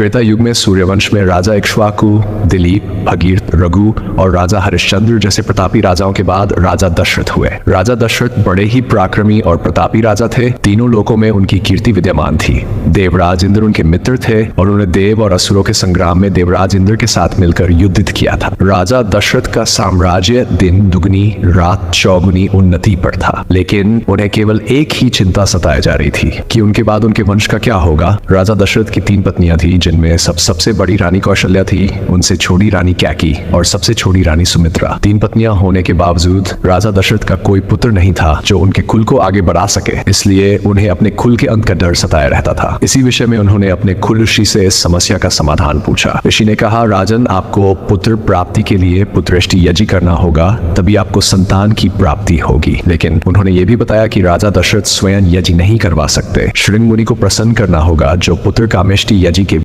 त्रेता युग में सूर्यवंश में राजा इक्ष्वाकु, दिलीप, भगीरथ, रघु और राजा हरिश्चंद्र जैसे प्रतापी राजाओं के बाद राजा दशरथ हुए। राजा दशरथ बड़े ही पराक्रमी और प्रतापी राजा थे। तीनों लोकों में उनकी कीर्ति विद्यमान थी। देवराज इंद्र उनके मित्र थे और उन्होंने देव और असुरों के संग्राम में देवराज इंद्र के साथ मिलकर युद्ध किया था। राजा दशरथ का साम्राज्य दिन दुगनी रात चौगुनी उन्नति पर था, लेकिन उन्हें केवल एक ही चिंता सताई जा रही थी कि उनके बाद उनके वंश का क्या होगा। राजा दशरथ की 3 पत्नियां थी, जिनमें सबसे बड़ी रानी कौशल्या थी, उनसे छोटी रानी कैकी और सबसे छोटी रानी सुमित्रा। 3 पत्नियां होने के बावजूद राजा दशरथ का कोई पुत्र नहीं था जो उनके कुल को आगे बढ़ा सके, इसलिए उन्हें अपने कुल के अंत का डर सताया रहता था। इसी विषय में उन्होंने अपने कुल ऋषि से इस समस्या का समाधान पूछा। ऋषि ने कहा, राजन, आपको पुत्र प्राप्ति के लिए पुत्रेष्टि यज्ञ करना होगा, तभी आपको संतान की प्राप्ति होगी। लेकिन उन्होंने ये भी बताया कि राजा दशरथ स्वयं यज्ञ नहीं करवा सकते। श्रृंग मुनि को प्रसन्न करना होगा जो पुत्र कामेष्टि यज्ञ के